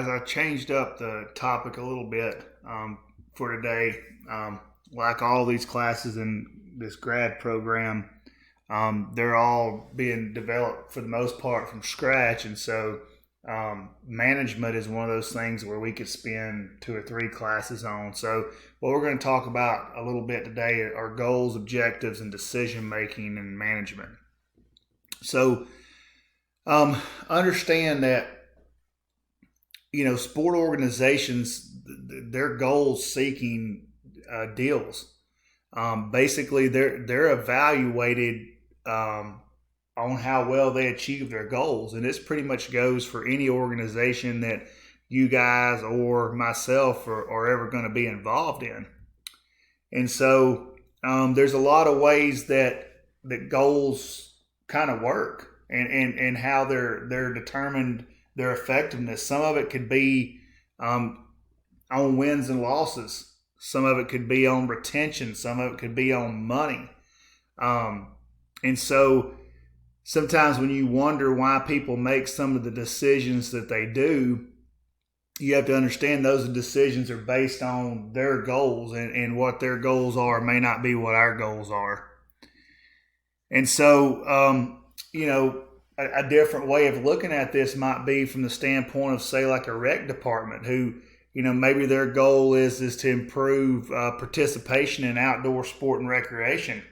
As I changed up the topic a little bit for today, like all these classes in this grad program, they're all being developed for the most part from scratch. And so management is one of those things where we could spend 2 or 3 classes on. So, what we're going to talk about a little bit today are goals, objectives, and decision making and management. So, understand that sport organizations, their goals seeking deals. Basically, they're evaluated on how well they achieve their goals, and this pretty much goes for any organization that you guys or myself are ever going to be involved in. And so, there's a lot of ways that goals kind of work, and how they're determined, their effectiveness. Some of it could be on wins and losses. Some of it could be on retention. Some of it could be on money. And so sometimes when you wonder why people make some of the decisions that they do, you have to understand those decisions are based on their goals, and what their goals are may not be what our goals are. And so, a different way of looking at this might be from the standpoint of, say, like a rec department who, maybe their goal is to improve participation in outdoor sport and recreation.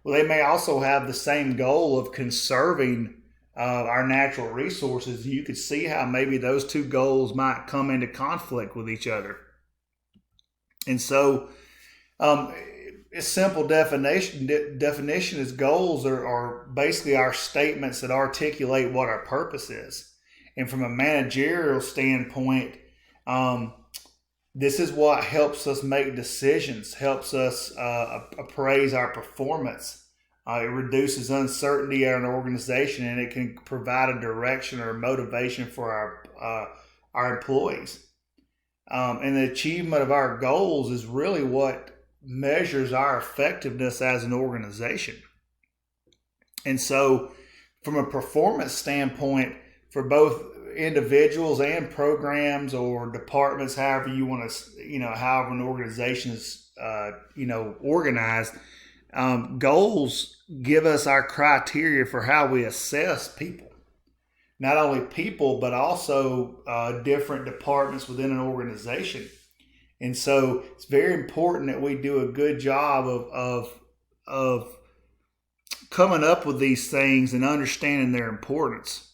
Well, they may also have the same goal of conserving our natural resources. You could see how maybe those two goals might come into conflict with each other. And so, a simple definition is goals are basically our statements that articulate what our purpose is. And from a managerial standpoint, this is what helps us make decisions, helps us appraise our performance. It reduces uncertainty in an organization, and it can provide a direction or motivation for our employees. And the achievement of our goals is really what measures our effectiveness as an organization. And so, from a performance standpoint, for both individuals and programs or departments, however you want to, however an organization is, organized, goals give us our criteria for how we assess people. Not only people, but also different departments within an organization. And so it's very important that we do a good job of coming up with these things and understanding their importance.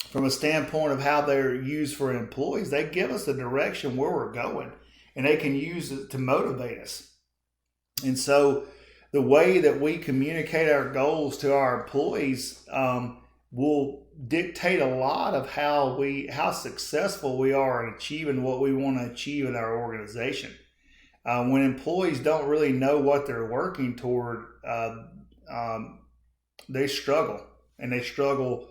From a standpoint of how they're used for employees, they give us the direction where we're going, and they can use it to motivate us. And so the way that we communicate our goals to our employees will dictate a lot of how successful we are in achieving what we want to achieve in our organization. When employees don't really know what they're working toward, they struggle, and they struggle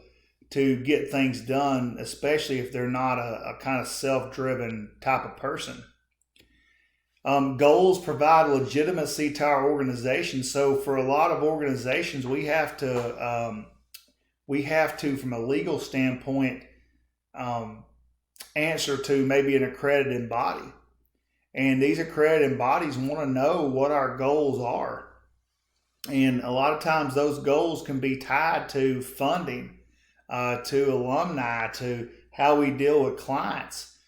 to get things done, especially if they're not a kind of self-driven type of person. Goals provide legitimacy to our organization. So for a lot of organizations, we have to, from a legal standpoint, answer to maybe an accredited body. And these accredited bodies want to know what our goals are. And a lot of times those goals can be tied to funding, to alumni, to how we deal with clients.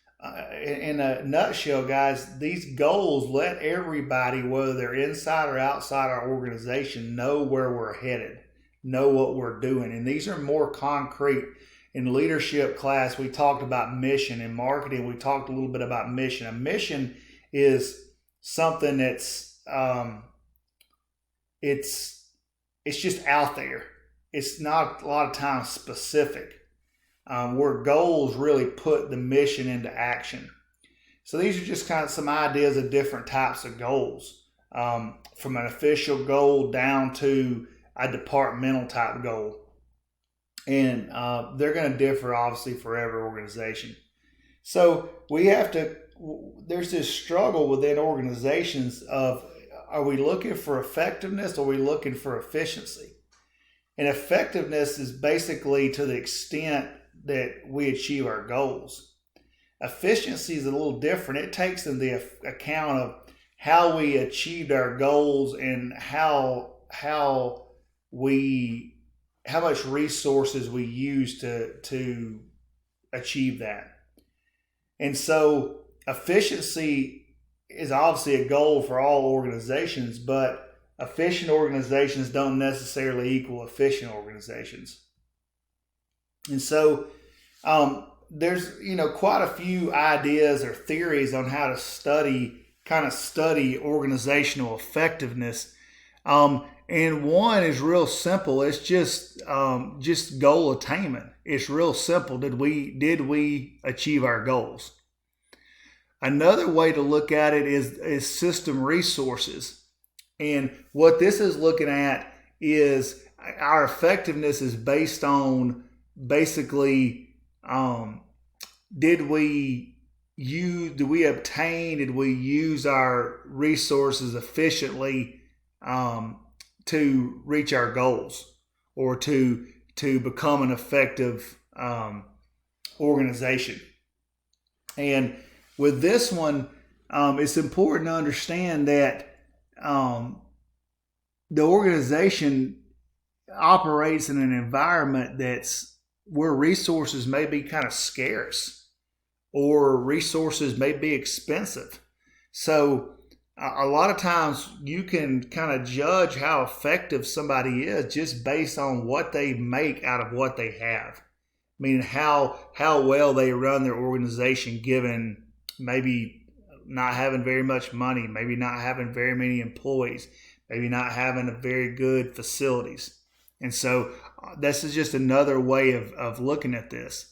In a nutshell, guys, these goals let everybody, whether they're inside or outside our organization, know where we're headed, know what we're doing. And these are more concrete. In leadership class, we talked about mission. In marketing, we talked a little bit about mission. A mission is something that's it's just out there. It's not a lot of times specific, where goals really put the mission into action. So these are just kind of some ideas of different types of goals, from an official goal down to a departmental type goal. And they're going to differ, obviously, for every organization. So there's this struggle within organizations of, are we looking for effectiveness or are we looking for efficiency? And effectiveness is basically to the extent that we achieve our goals. Efficiency is a little different. It takes into the account of how we achieved our goals and how much resources we use to achieve that. And so efficiency is obviously a goal for all organizations, but efficient organizations don't necessarily equal efficient organizations. And so there's quite a few ideas or theories on how to study organizational effectiveness. And one is real simple. It's just goal attainment. It's real simple. Did we achieve our goals? Another way to look at it is system resources. And what this is looking at is our effectiveness is based on basically did we use our resources efficiently to reach our goals or to become an effective organization. And with this one, it's important to understand that the organization operates in an environment that's where resources may be kind of scarce or resources may be expensive. So a lot of times you can kind of judge how effective somebody is just based on what they make out of what they have. Meaning how well they run their organization given maybe not having very much money, maybe not having very many employees, maybe not having a very good facilities. And so this is just another way of looking at this.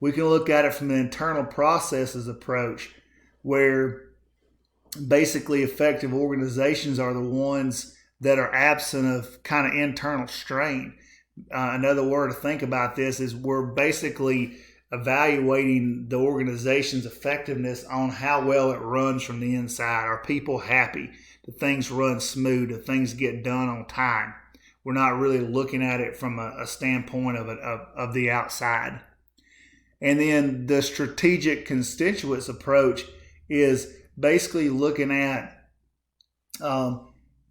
We can look at it from an internal processes approach where basically effective organizations are the ones that are absent of kind of internal strain. Another word to think about this is we're basically evaluating the organization's effectiveness on how well it runs from the inside. Are people happy? Do things run smooth? Do things get done on time? We're not really looking at it from a standpoint of the outside. And then the strategic constituents approach is basically looking at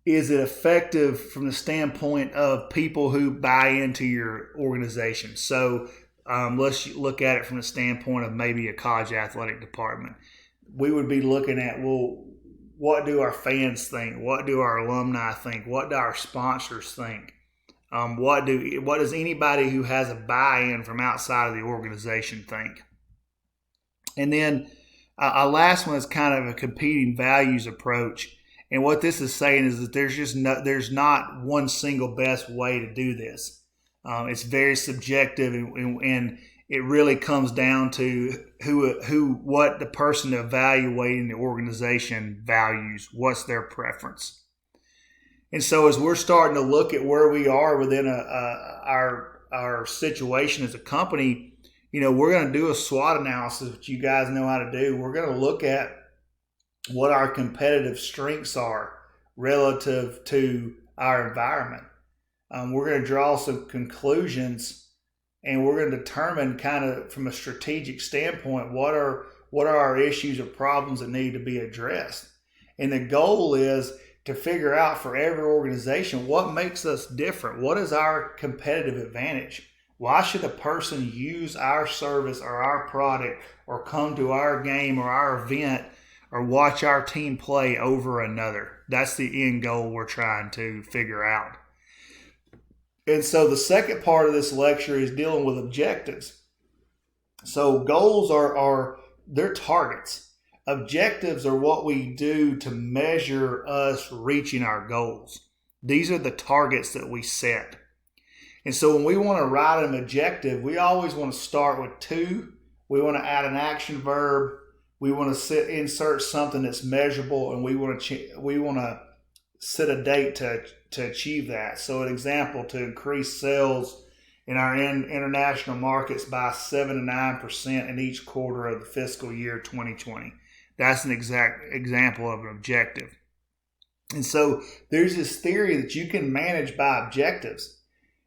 is it effective from the standpoint of people who buy into your organization. So let's look at it from the standpoint of maybe a college athletic department. We would be looking at, well, what do our fans think? What do our alumni think? What do our sponsors think? What does anybody who has a buy-in from outside of the organization think? And then a last one is kind of a competing values approach. And what this is saying is that there's not one single best way to do this. It's very subjective, and it really comes down to what the person evaluating the organization values. What's their preference? And so as we're starting to look at where we are within our situation as a company, we're going to do a SWOT analysis, which you guys know how to do. We're going to look at what our competitive strengths are relative to our environment. We're going to draw some conclusions, and we're going to determine kind of from a strategic standpoint what are our issues or problems that need to be addressed. And the goal is to figure out for every organization what makes us different. What is our competitive advantage? Why should a person use our service or our product or come to our game or our event or watch our team play over another? That's the end goal we're trying to figure out. And so the second part of this lecture is dealing with objectives. So goals they're targets. Objectives are what we do to measure us reaching our goals. These are the targets that we set. And so when we want to write an objective, we always want to start with two. We want to add an action verb. We want to insert something that's measurable, and we want to set a date to achieve that. So an example, to increase sales in our international markets by 7 to 9% in each quarter of the fiscal year 2020. That's an exact example of an objective. And so there's this theory that you can manage by objectives.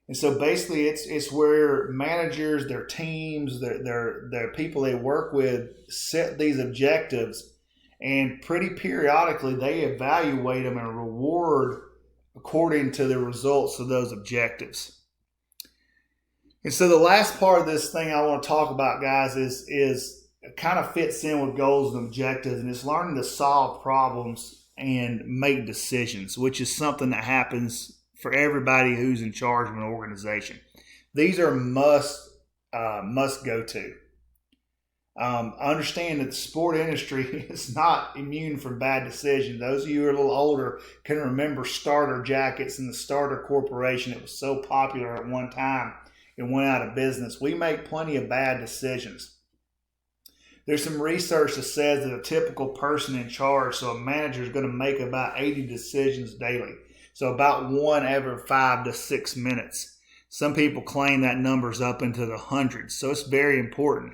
And so basically, it's where managers, their teams, their people they work with set these objectives, and pretty periodically they evaluate them and reward according to the results of those objectives. And so the last part of this thing I want to talk about, guys, is it kind of fits in with goals and objectives, and it's learning to solve problems and make decisions, which is something that happens for everybody who's in charge of an organization. These are must go to. Understand that the sport industry is not immune from bad decisions. Those of you who are a little older can remember starter jackets and the Starter Corporation. It was so popular at one time. It went out of business. We make plenty of bad decisions. There's some research that says that a typical person in charge, so a manager, is going to make about 80 decisions daily. So about one every 5 to 6 minutes. Some people claim that number's up into the hundreds. So it's very important.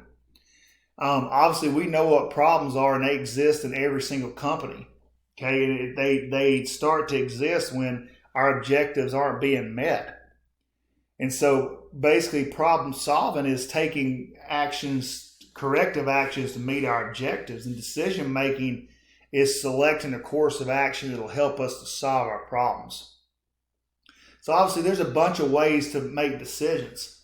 Obviously, we know what problems are, and they exist in every single company. Okay, and they start to exist when our objectives aren't being met. And so basically, problem solving is taking actions, corrective actions to meet our objectives, and decision making is selecting a course of action that will help us to solve our problems. So obviously, there's a bunch of ways to make decisions.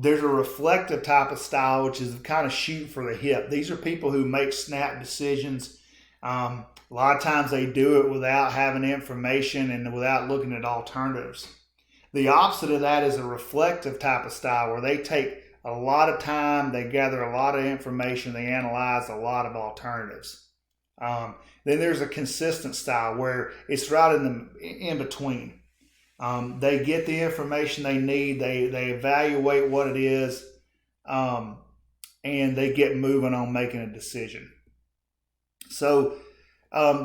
There's a reflective type of style, which is kind of shoot for the hip. These are people who make snap decisions. A lot of times they do it without having information and without looking at alternatives. The opposite of that is a reflective type of style, where they take a lot of time, they gather a lot of information, they analyze a lot of alternatives. Then there's a consistent style, where it's right in between. They get the information they need, they evaluate what it is, and they get moving on making a decision. So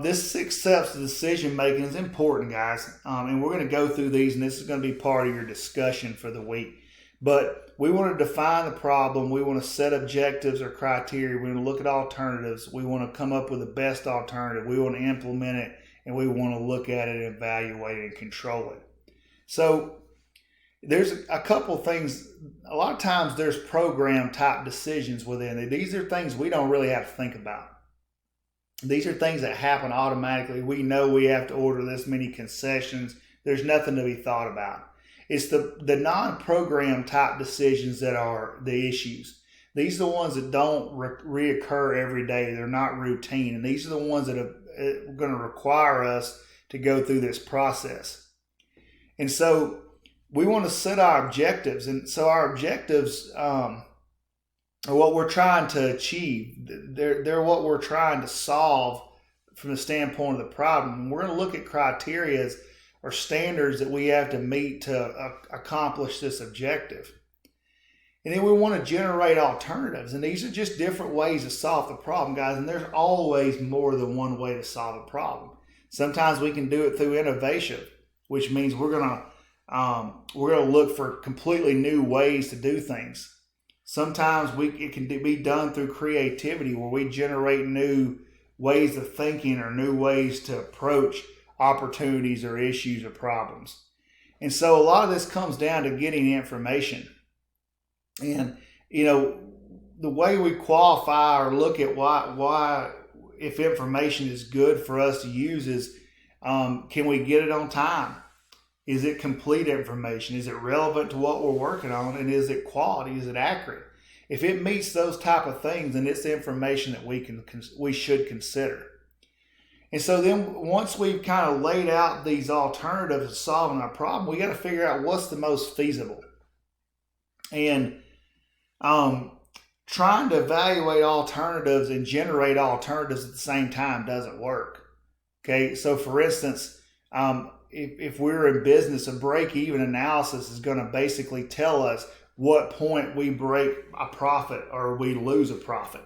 this 6 steps of decision making is important, guys, and we're going to go through these, and this is going to be part of your discussion for the week. But we want to define the problem, we want to set objectives or criteria, we want to look at alternatives, we want to come up with the best alternative, we want to implement it, and we want to look at it, evaluate it, and control it. So there's a couple things. A lot of times there's program type decisions within it. These are things we don't really have to think about. These are things that happen automatically. We know we have to order this many concessions. There's nothing to be thought about. It's the non-program type decisions that are the issues. These are the ones that don't reoccur every day. They're not routine. And these are the ones that are going to require us to go through this process. And so we want to set our objectives. And so our objectives are what we're trying to achieve. They're what we're trying to solve from the standpoint of the problem. And we're going to look at criteria or standards that we have to meet to accomplish this objective. And then we want to generate alternatives. And these are just different ways to solve the problem, guys. And there's always more than one way to solve a problem. Sometimes we can do it through innovation, which means we're gonna look for completely new ways to do things. Sometimes it can be done through creativity, where we generate new ways of thinking or new ways to approach opportunities or issues or problems. And so a lot of this comes down to getting information. And the way we qualify or look at why if information is good for us to use is, can we get it on time? Is it complete information? Is it relevant to what we're working on? And is it quality? Is it accurate? If it meets those type of things, then it's information that we should consider. And so then once we've kind of laid out these alternatives to solving our problem, we got to figure out what's the most feasible. And trying to evaluate alternatives and generate alternatives at the same time doesn't work. Okay, so for instance, if we're in business, a break-even analysis is going to basically tell us what point we break a profit or we lose a profit.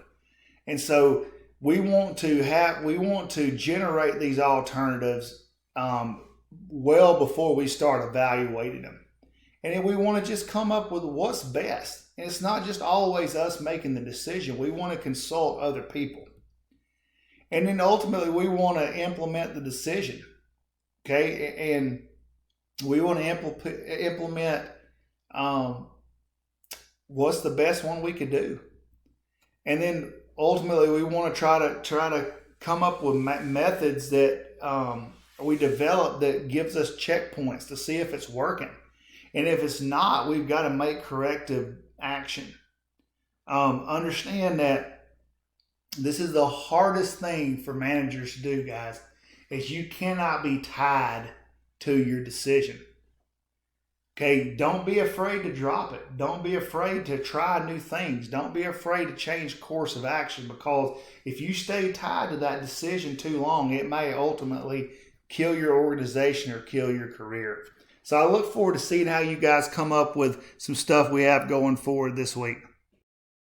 And so we want to generate these alternatives well before we start evaluating them. And then we want to just come up with what's best. And it's not just always us making the decision. We want to consult other people. And then ultimately we want to implement the decision. Okay, and We want to implement what's the best one we could do, and then ultimately we want to try to come up with methods that we develop that gives us checkpoints to see if it's working, and if it's not, we've got to make corrective action. Understand that this is the hardest thing for managers to do, guys, is you cannot be tied to your decision. Okay, don't be afraid to drop it. Don't be afraid to try new things. Don't be afraid to change course of action, because if you stay tied to that decision too long, it may ultimately kill your organization or kill your career. So I look forward to seeing how you guys come up with some stuff we have going forward this week.